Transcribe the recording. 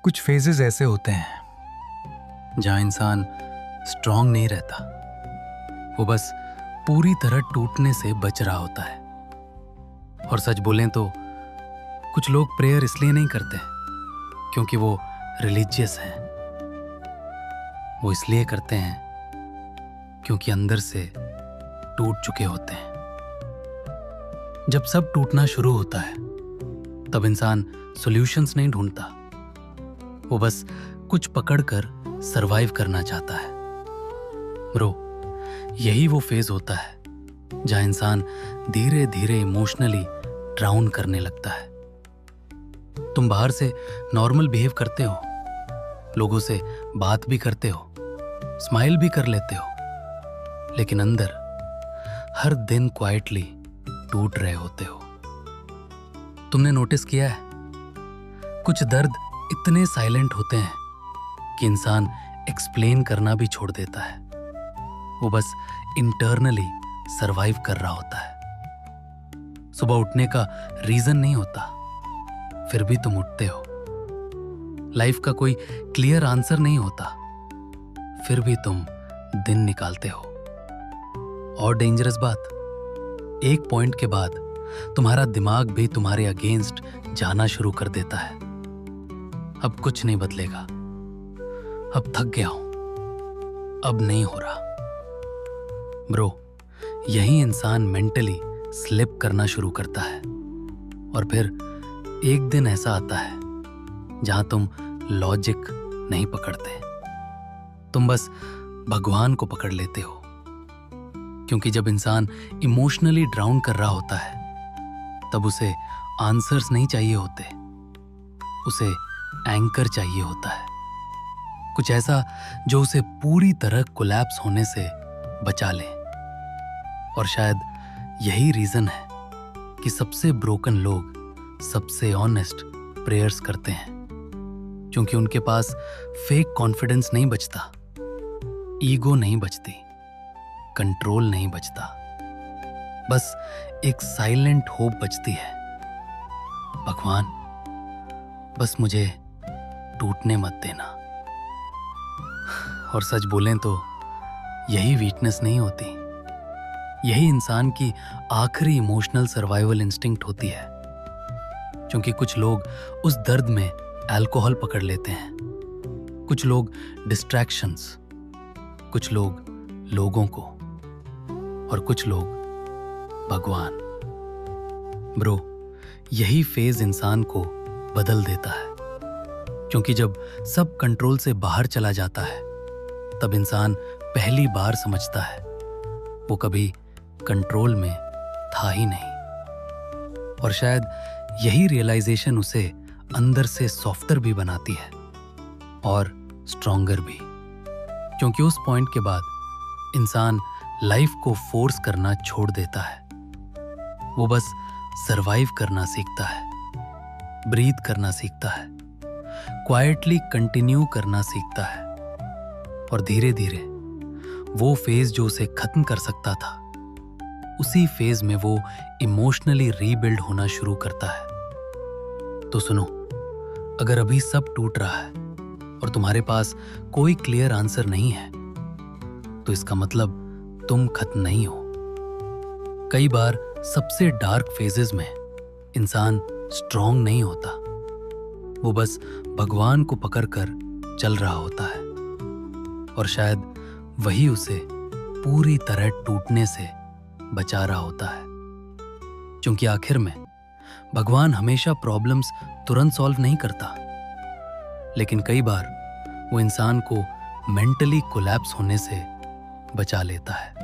कुछ फेजेस ऐसे होते हैं जहां इंसान स्ट्रांग नहीं रहता, वो बस पूरी तरह टूटने से बच रहा होता है। और सच बोलें तो कुछ लोग प्रेयर इसलिए नहीं करते क्योंकि वो रिलीजियस हैं, वो इसलिए करते हैं क्योंकि अंदर से टूट चुके होते हैं। जब सब टूटना शुरू होता है तब इंसान सॉल्यूशंस नहीं ढूंढता, वो बस कुछ पकड़कर सरवाइव करना चाहता है। ब्रो, यही वो फेज होता है जहां इंसान धीरे धीरे इमोशनली ड्राउन करने लगता है। तुम बाहर से नॉर्मल बिहेव करते हो, लोगों से बात भी करते हो, स्माइल भी कर लेते हो, लेकिन अंदर हर दिन क्वाइटली टूट रहे होते हो। तुमने नोटिस किया है, कुछ दर्द इतने साइलेंट होते हैं कि इंसान एक्सप्लेन करना भी छोड़ देता है, वो बस इंटरनली सरवाइव कर रहा होता है। सुबह उठने का रीजन नहीं होता, फिर भी तुम उठते हो। लाइफ का कोई क्लियर आंसर नहीं होता, फिर भी तुम दिन निकालते हो। और डेंजरस बात, एक पॉइंट के बाद तुम्हारा दिमाग भी तुम्हारे अगेंस्ट जाना शुरू कर देता है। अब कुछ नहीं बदलेगा, अब थक गया हूं, अब नहीं हो रहा। ब्रो, यही इंसान मेंटली स्लिप करना शुरू करता है और फिर एक दिन ऐसा आता है जहां तुम लॉजिक नहीं पकड़ते, तुम बस भगवान को पकड़ लेते हो। क्योंकि जब इंसान इमोशनली ड्राउन कर रहा होता है तब उसे आंसर्स नहीं चाहिए होते, उसे एंकर चाहिए होता है, कुछ ऐसा जो उसे पूरी तरह कोलैप्स होने से बचा ले। और शायद यही रीजन है कि सबसे ब्रोकन लोग सबसे ऑनेस्ट प्रेयर्स करते हैं, क्योंकि उनके पास फेक कॉन्फिडेंस नहीं बचता, ईगो नहीं बचती, कंट्रोल नहीं बचता, बस एक साइलेंट होप बचती है। भगवान, बस मुझे टूटने मत देना। और सच बोलें तो यही वीकनेस नहीं होती, यही इंसान की आखिरी इमोशनल सर्वाइवल इंस्टिंक्ट होती है। क्योंकि कुछ लोग उस दर्द में अल्कोहल पकड़ लेते हैं, कुछ लोग डिस्ट्रैक्शंस, कुछ लोग लोगों को, और कुछ लोग भगवान। ब्रो, यही फेज इंसान को बदल देता है, क्योंकि जब सब कंट्रोल से बाहर चला जाता है तब इंसान पहली बार समझता है वो कभी कंट्रोल में था ही नहीं। और शायद यही रियलाइजेशन उसे अंदर से सॉफ्टर भी बनाती है और स्ट्रॉन्गर भी, क्योंकि उस पॉइंट के बाद इंसान लाइफ को फोर्स करना छोड़ देता है, वो बस सरवाइव करना सीखता है, ब्रीथ करना सीखता है, क्वाइटली कंटिन्यू करना सीखता है। और धीरे धीरे वो फेज जो उसे खत्म कर सकता था, उसी फेज में वो इमोशनली रीबिल्ड होना शुरू करता है। तो सुनो, अगर अभी सब टूट रहा है और तुम्हारे पास कोई क्लियर आंसर नहीं है, तो इसका मतलब तुम खत्म नहीं हो। कई बार सबसे डार्क फेजेस में इंसान स्ट्रांग नहीं होता, वो बस भगवान को पकड़कर चल रहा होता है। और शायद वही उसे पूरी तरह टूटने से बचा रहा होता है, क्योंकि आखिर में भगवान हमेशा प्रॉब्लम्स तुरंत सॉल्व नहीं करता, लेकिन कई बार वो इंसान को मेंटली कोलैप्स होने से बचा लेता है।